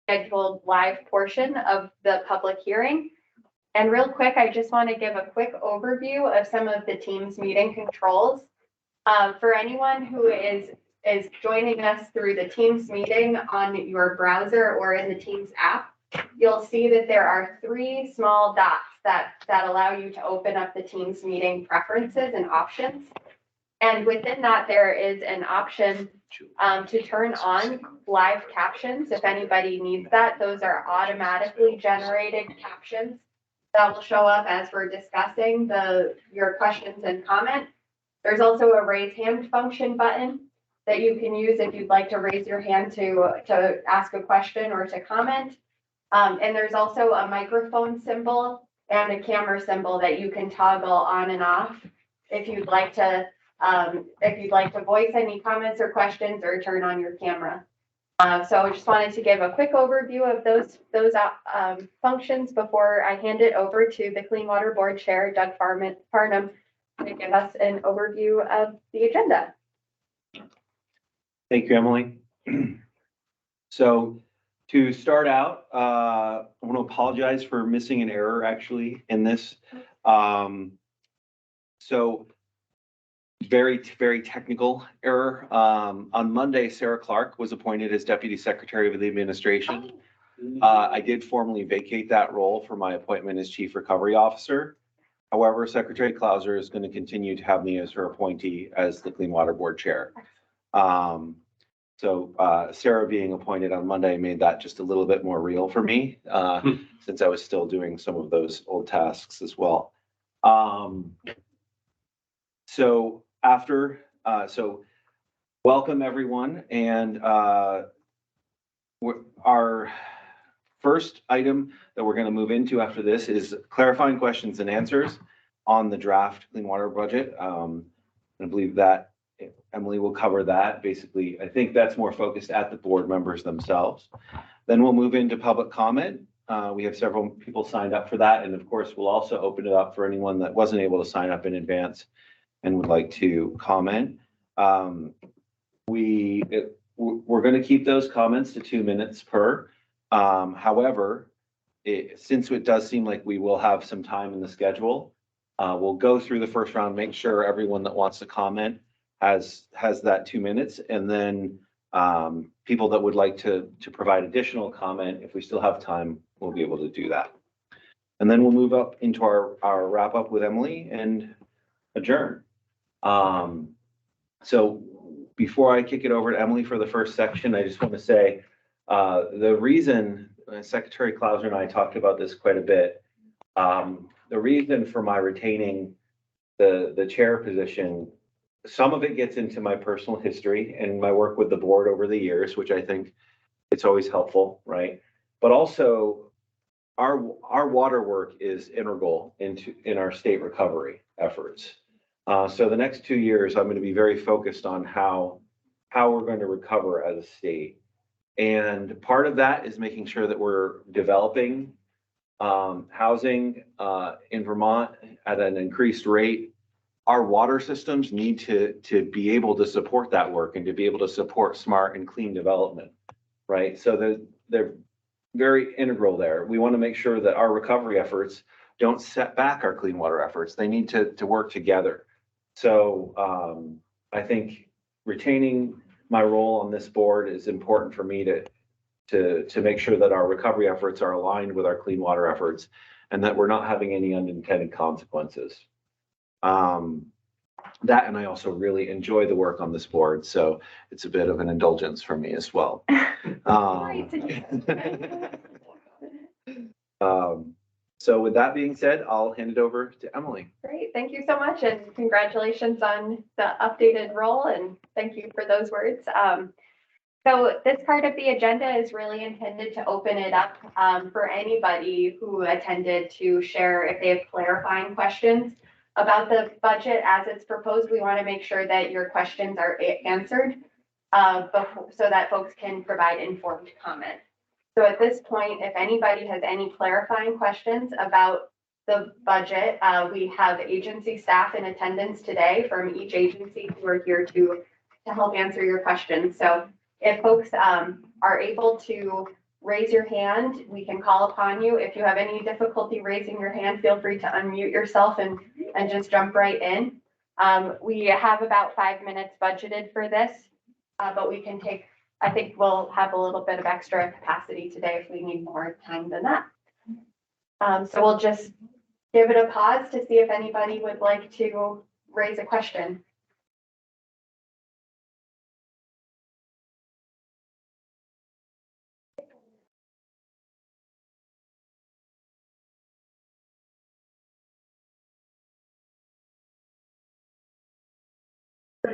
scheduled live portion of the public hearing. And real quick, I just want to give a quick overview of some of the Teams meeting controls. For anyone who is joining us through the Teams meeting on your browser or in the Teams app, you'll see that there are 3 small dots that allow you to open up the Teams meeting preferences and options. And within that, there is an option to turn on live captions. If anybody needs that, those are automatically generated captions that will show up as we're discussing your questions and comments. There's also a raise hand function button that you can use if you'd like to raise your hand to ask a question or to comment. And there's also a microphone symbol and a camera symbol that you can toggle on and off if you'd like to voice any comments or questions or turn on your camera. So I just wanted to give a quick overview of those functions before I hand it over to the Clean Water Board Chair, Doug Farnham, to give us an overview of the agenda. Thank you, Emily. So to start out, I want to apologize for missing an error actually in this. So very technical error. On Monday, Sarah Clark was appointed as Deputy Secretary of the Administration. I did formally vacate that role for my appointment as Chief Recovery Officer. However, Secretary Clauser is going to continue to have me as her appointee as the Clean Water Board Chair. So Sarah being appointed on Monday made that just a little bit more real for me, since I was still doing some of those old tasks as well. So welcome everyone. And our first item that we're going to move into after this is clarifying questions and answers on the draft clean water budget. I believe that Emily will cover that. Basically, I think that's more focused at the board members themselves. Then we'll move into public comment. We have several people signed up for that. And of course, we'll also open it up for anyone that wasn't able to sign up in advance and would like to comment. We're going to keep those comments to 2 minutes per. However, since it does seem like we will have some time in the schedule, we'll go through the first round, make sure everyone that wants to comment has that 2 minutes, and then people that would like to provide additional comment, if we still have time, we'll be able to do that. And then we'll move up into our wrap up with Emily and adjourn. So before I kick it over to Emily for the first section, I just want to say the reason, Secretary Clauser and I talked about this quite a bit, the reason for my retaining the chair position, some of it gets into my personal history and my work with the board over the years, which I think it's always helpful, right? But also our water work is integral in our state recovery efforts. So the next 2 years, I'm going to be very focused on how we're going to recover as a state. And part of that is making sure that we're developing housing in Vermont at an increased rate. Our water systems need to be able to support that work and to be able to support smart and clean development, right? So they're very integral there. We want to make sure that our recovery efforts don't set back our clean water efforts. They need to work together. So I think retaining my role on this board is important for me to make sure that our recovery efforts are aligned with our clean water efforts and that we're not having any unintended consequences. That, and I also really enjoy the work on this board, so it's a bit of an indulgence for me as well. So with that being said, I'll hand it over to Emily. Great, thank you so much, and congratulations on the updated role, and thank you for those words. So this part of the agenda is really intended to open it up for anybody who attended to share if they have clarifying questions about the budget as it's proposed. We want to make sure that your questions are answered so that folks can provide informed comment. So at this point, if anybody has any clarifying questions about the budget, we have agency staff in attendance today from each agency who are here to help answer your questions. So if folks are able to raise your hand. We can call upon you. If you have any difficulty raising your hand, feel free to unmute yourself and just jump right in. We have about 5 minutes budgeted for this, but we can take, I think we'll have a little bit of extra capacity today if we need more time than that. So we'll just give it a pause to see if anybody would like to raise a question.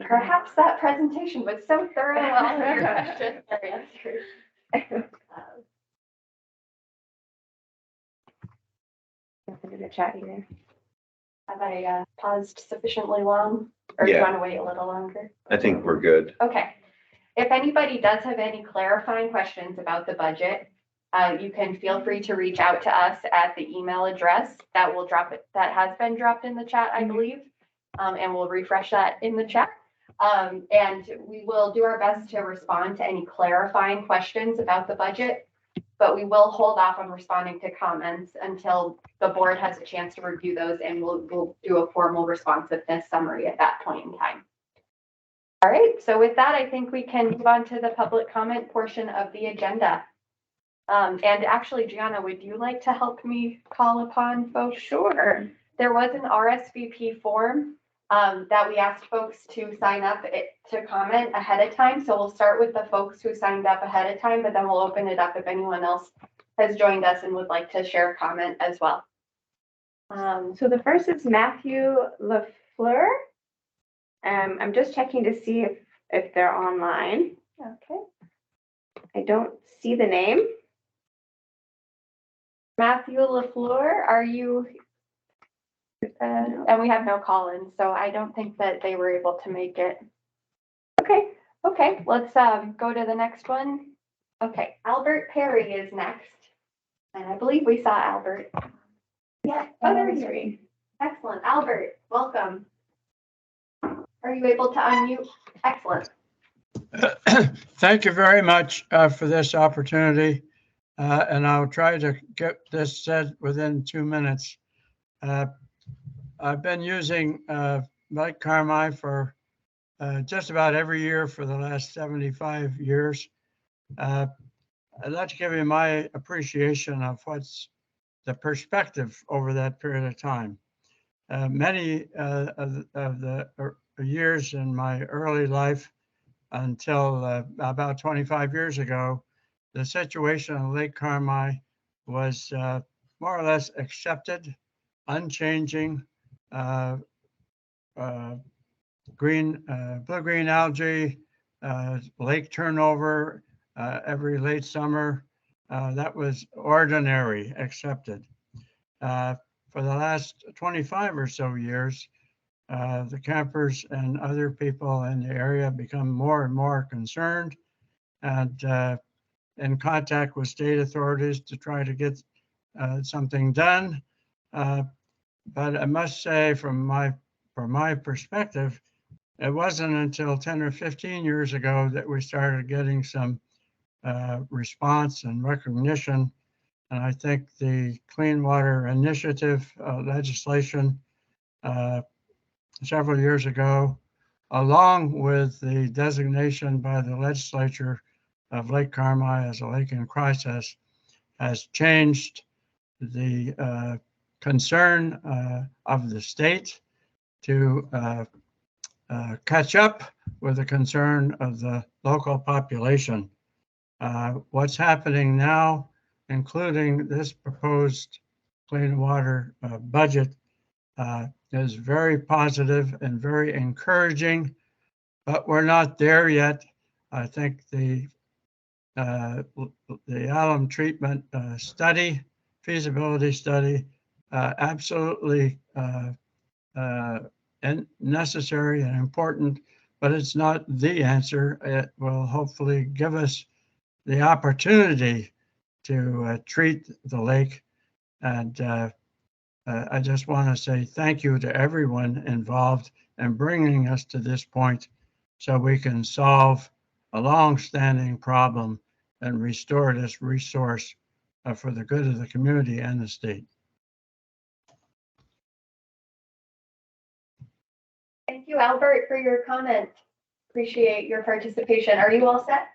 Perhaps that presentation was so thorough, all of your questions are answered. Nothing in the chat either. Have I paused sufficiently long, or do you Yeah. want to wait a little longer? I think we're good. Okay. If anybody does have any clarifying questions about the budget, you can feel free to reach out to us at the email address that will drop it, that has been dropped in the chat, I believe. And we'll refresh that in the chat. And we will do our best to respond to any clarifying questions about the budget, but we will hold off on responding to comments until the board has a chance to review those, and we'll do a formal responsiveness summary at that point in time. All right, so with that, I think we can move on to the public comment portion of the agenda. And actually, Gianna, would you like to help me call upon folks? Sure. There was an RSVP form that we asked folks to sign up to comment ahead of time. So we'll start with the folks who signed up ahead of time, but then we'll open it up if anyone else has joined us and would like to share a comment as well. So the first is Matthew LaFleur. I'm just checking to see if they're online. Okay. I don't see the name. Matthew LaFleur, are you? And we have no call-in, so I don't think that they were able to make it. Okay. Okay, let's go to the next one. Okay, Albert Perry is next. And I believe we saw Albert. Yeah, oh, there he is. Excellent. Albert, welcome. Are you able to unmute? Excellent. Thank you very much for this opportunity, and I'll try to get this said within 2 minutes. I've been using Lake Carmi for just about every year for the last 75 years. I'd like to give you my appreciation of what's the perspective over that period of time. Many of the years in my early life until about 25 years ago, the situation on Lake Carmi was more or less accepted, unchanging. Blue-green algae, lake turnover every late summer. That was ordinary, accepted. For the last 25 or so years, the campers and other people in the area become more and more concerned and in contact with state authorities to try to get something done. But I must say, from my perspective, it wasn't until 10 or 15 years ago that we started getting some response and recognition. And I think the Clean Water Initiative legislation several years ago, along with the designation by the legislature of Lake Carmi as a lake in crisis, has changed the concern of the state to catch up with the concern of the local population. What's happening now, including this proposed clean water budget, is very positive and very encouraging, but we're not there yet. I think the alum treatment study, feasibility study, absolutely necessary and important, but it's not the answer. It will hopefully give us the opportunity to treat the lake. And I just want to say thank you to everyone involved in bringing us to this point so we can solve a long-standing problem and restore this resource for the good of the community and the state. Thank you, Albert, for your comment. Appreciate your participation. Are you all set?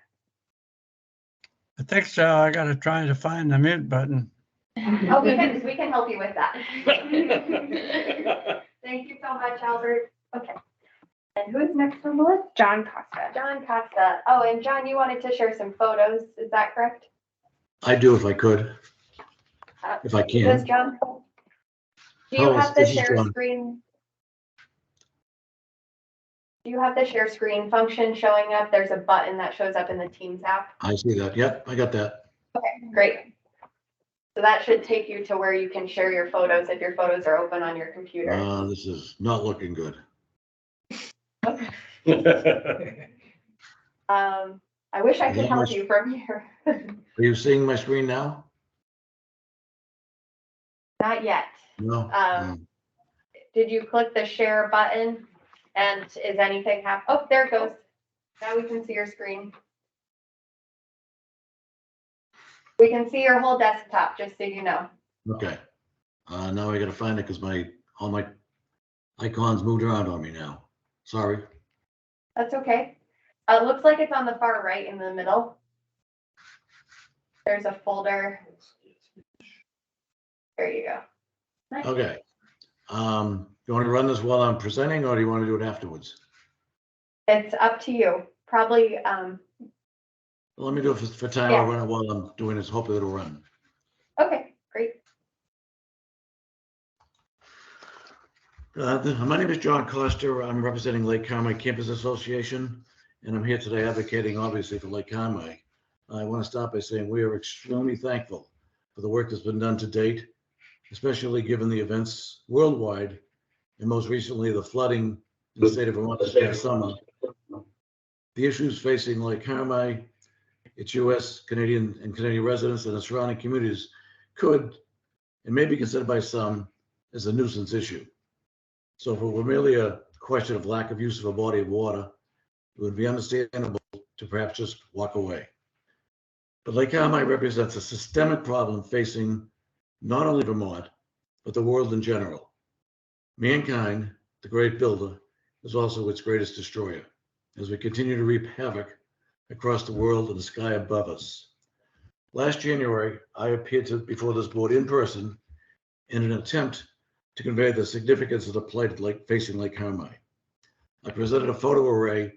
I think so. I got to try to find the mute button. Oh, we can help you with that. Thank you so much, Albert. Okay. And who's next on the list? John Costa. John Costa. Oh, and John, you wanted to share some photos. Is that correct? I do if I could, if I Does can. John? Do you Oh, have the this is share John. screen? Do you have the share screen function showing up? There's a button that shows up in the Teams app. I see that. Yep, I got that. Okay, great. So that should take you to where you can share your photos if your photos are open on your computer. This is not looking good. I wish I Is could that help my- you from here. Are you seeing my screen now? Not yet. No? Did you click the share button and is anything Oh, there it goes. Now we can see your screen. We can see your whole desktop, just so you know. Okay. Now I gotta find it because all my icons moved around on me now. Sorry. That's okay. It looks like it's on the far right in the middle. There's a folder. There you go. Nice. Okay. You want to run this while I'm presenting or do you want to do it afterwards? It's up to you. Probably, Let me do it for time. Yeah. I'll run it while I'm doing this. Hopefully it'll run. okay, great. My name is John Costa. I'm representing Lake Carmi Campus Association, and I'm here today advocating, obviously, for Lake Carmi. I want to start by saying we are extremely thankful for the work that's been done to date, especially given the events worldwide, and most recently the flooding in the state of Vermont this past summer. The issues facing Lake Carmi, its U.S., Canadian, and Canadian residents and the surrounding communities could and may be considered by some as a nuisance issue. So if it were merely a question of lack of use of a body of water, it would be understandable to perhaps just walk away. But Lake Carmi represents a systemic problem facing not only Vermont, but the world in general. Mankind, the great builder, is also its greatest destroyer, as we continue to reap havoc across the world and the sky above us. Last January, I appeared before this board in person in an attempt to convey the significance of the plight facing Lake Carmi. I presented a photo array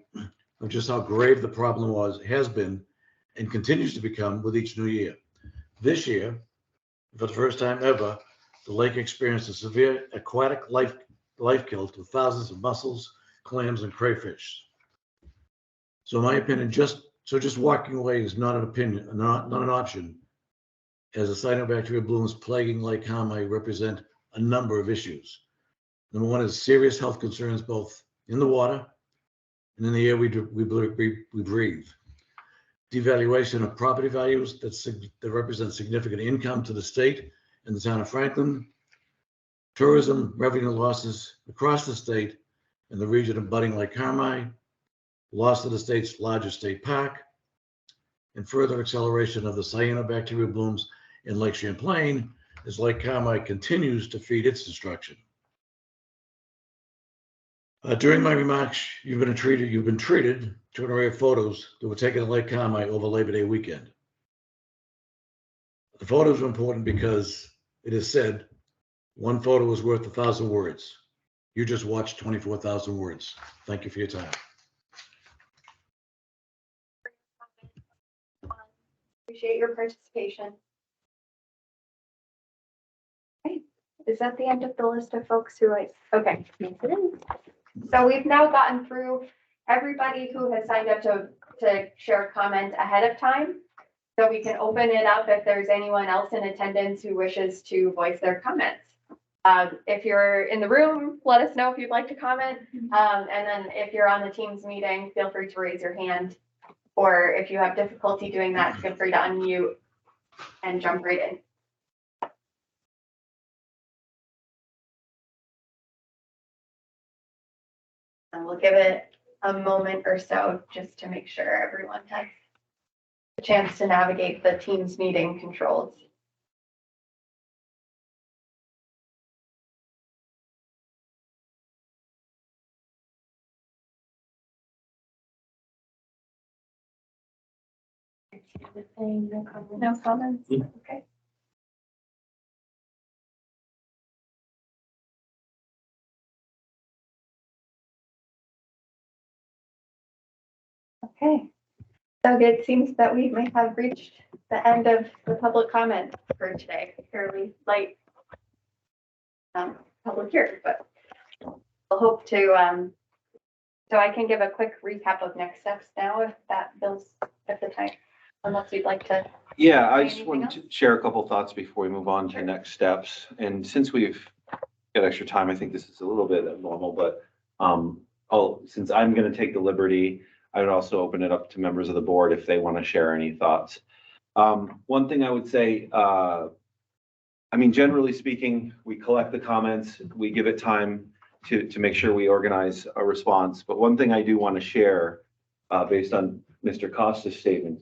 of just how grave the problem has been, and continues to become with each new year. This year, for the first time ever, the lake experienced a severe aquatic life kill to thousands of mussels, clams, and crayfish. So in my opinion, just walking away is not an opinion, not an option, as the cyanobacteria blooms plaguing Lake Carmi represent a number of issues. Number one is serious health concerns both in the water and in the air we breathe. Devaluation of property values that represent significant income to the state and the town of Franklin. Tourism revenue losses across the state and the region abutting Lake Carmi. Loss of the state's largest state park. And further acceleration of the cyanobacteria blooms in Lake Champlain as Lake Carmi continues to feed its destruction. During my remarks, you've been treated to an array of photos that were taken at Lake Carmi over Labor Day weekend. The photos are important because it is said, one photo is worth 1,000 words. You just watched 24,000 words. Thank you for your time. Appreciate your participation. Okay, is that the end of the list of folks who okay. Yes, it is. So we've now gotten through everybody who has signed up to share comment ahead of time. So we can open it up if there's anyone else in attendance who wishes to voice their comments. If you're in the room, let us know if you'd like to comment. And then if you're on the Teams meeting, feel free to raise your hand. Or if you have difficulty doing that, feel free to unmute and jump right in. And we'll give it a moment or so just to make sure everyone has a chance to navigate the Teams meeting controls. No comments? Okay. Okay. So it seems that we may have reached the end of the public comment for today. Fairly light public hearing, but we'll hope to, so I can give a quick recap of next steps now if that feels at the time, unless you'd like to. Yeah, I just Anything wanted else? to share a couple thoughts before we move on to Sure. next steps. And since we've got extra time, I think this is a little bit abnormal, but since I'm going to take the liberty, I would also open it up to members of the board if they want to share any thoughts. One thing I would say, I mean, generally speaking, we collect the comments, we give it time to make sure we organize a response. But one thing I do want to share, based on Mr. Costa's statement,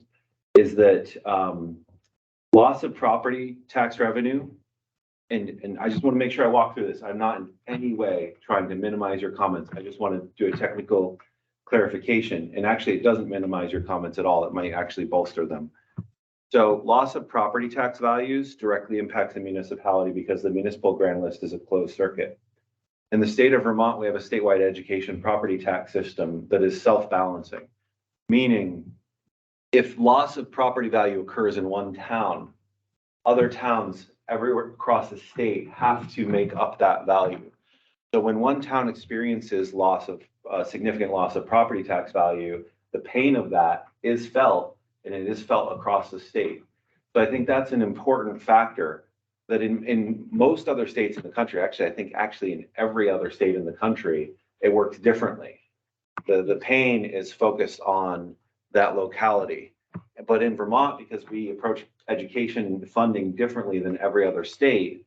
is that loss of property tax revenue, and I just want to make sure I walk through this. I'm not in any way trying to minimize your comments. I just want to do a technical clarification. And actually, it doesn't minimize your comments at all. It might actually bolster them. So loss of property tax values directly impacts the municipality because the municipal grand list is a closed circuit. In the state of Vermont, we have a statewide education property tax system that is self-balancing, meaning if loss of property value occurs in one town, other towns everywhere across the state have to make up that value. So when one town experiences significant loss of property tax value, the pain of that is felt, and it is felt across the state. So I think that's an important factor that in most other states in the country, actually, I think actually in every other state in the country, it works differently. The pain is focused on that locality. But in Vermont, because we approach education funding differently than every other state,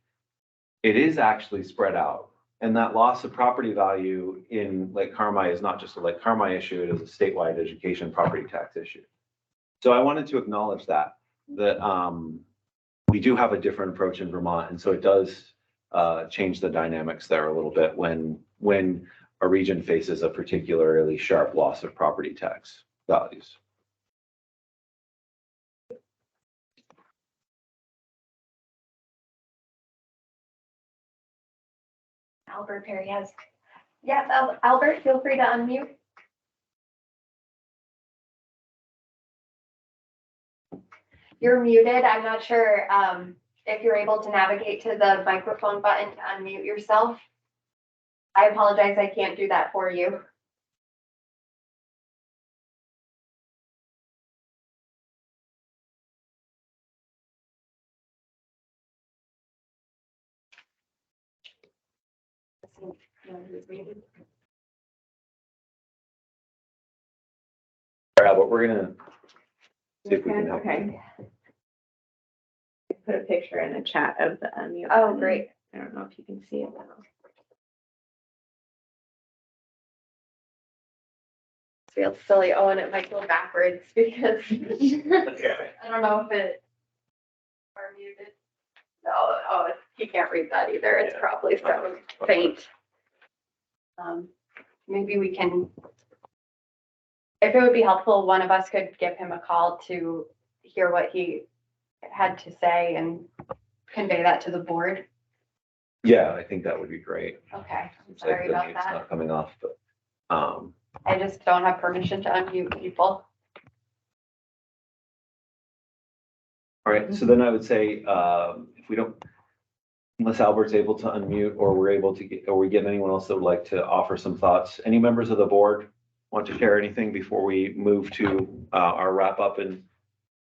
it is actually spread out. And that loss of property value in Lake Carmi is not just a Lake Carmi issue, it is a statewide education property tax issue. So I wanted to acknowledge that we do have a different approach in Vermont. And so it does change the dynamics there a little bit when a region faces a particularly sharp loss of property tax values. Albert Perry has. Yeah, Albert, feel free to unmute. You're muted. I'm not sure if you're able to navigate to the microphone button to unmute yourself. I apologize, I can't do that for you. All right, but we're gonna see if we can help. Okay. Put a picture in the chat of the unmute. Oh, button. great. I don't know if you can see it now. Feels silly. Oh, and it might go backwards because I don't know if it are muted. No, oh, he can't read that either. It's probably so faint. Maybe we can, if it would be helpful, one of us could give him a call to hear what he had to say and convey that to the board. Yeah, I think that would be great. Okay, I'm It's like sorry the about mute's that. not coming off, but I just don't have permission to unmute people. all right, so then I would say, if we don't, unless Albert's able to unmute or we're able to get, or we get anyone else that would like to offer some thoughts, any members of the board want to share anything before we move to our wrap up and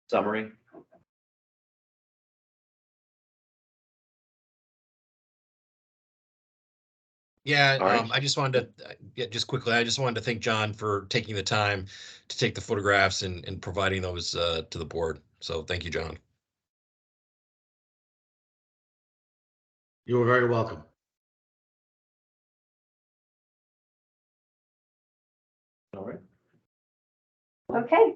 summary? Yeah, All right. I just wanted to, just quickly, I just wanted to thank John for taking the time to take the photographs and providing those to the board. So thank you, John. You are very welcome. All right. Okay,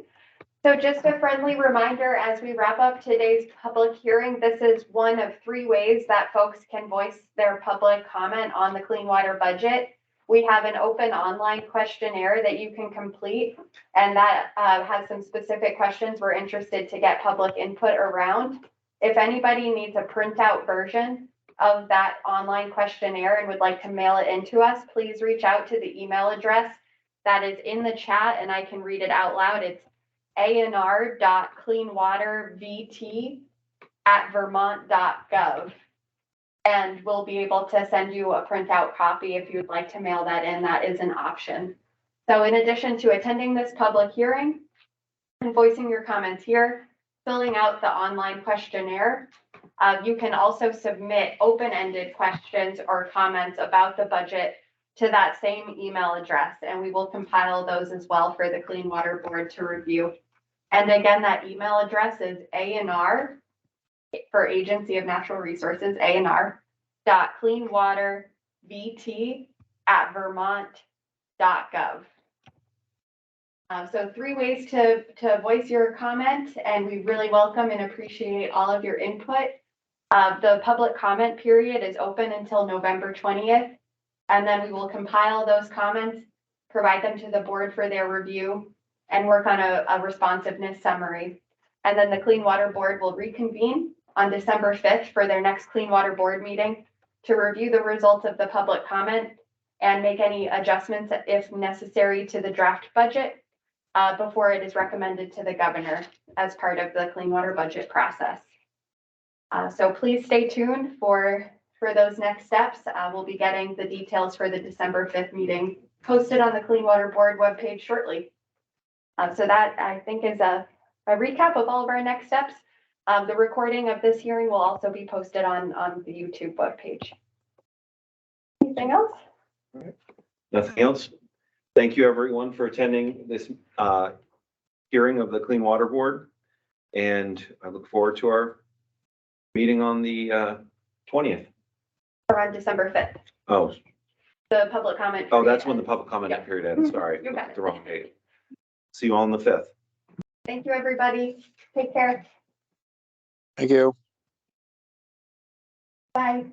So just a friendly reminder, as we wrap up today's public hearing, this is one of 3 ways that folks can voice their public comment on the clean water budget. We have an open online questionnaire that you can complete, and that has some specific questions we're interested to get public input around. If anybody needs a printout version of that online questionnaire and would like to mail it in to us, please reach out to the email address that is in the chat, and I can read it out loud. It's anr.cleanwatervt@vermont.gov. And we'll be able to send you a printout copy if you'd like to mail that in. That is an option. So in addition to attending this public hearing and voicing your comments here, filling out the online questionnaire, you can also submit open-ended questions or comments about the budget to that same email address, and we will compile those as well for the Clean Water Board to review. And again, that email address is ANR for Agency of Natural Resources, ANR.cleanwatervt@vermont.gov. So 3 ways to voice your comment, and we really welcome and appreciate all of your input. The public comment period is open until November 20th, and then we will compile those comments, provide them to the board for their review, and work on a responsiveness summary. And then the Clean Water Board will reconvene on December 5th for their next Clean Water Board meeting to review the results of the public comment and make any adjustments if necessary to the draft budget before it is recommended to the governor as part of the clean water budget process. So please stay tuned for those next steps. We'll be getting the details for the December 5th meeting posted on the Clean Water Board webpage shortly. So that, I think, is a recap of all of our next steps. The recording of this hearing will also be posted on the YouTube webpage. Anything else? Nothing else? Thank you, everyone, for attending this hearing of the Clean Water Board. And I look forward to our meeting on the 20th. Or on December 5th, Oh, the public comment. oh, that's period when the ends. public comment Yep. period ends. Sorry, You got it. the wrong date. See you all on the 5th. Thank you, everybody. Take care. Thank you. Bye.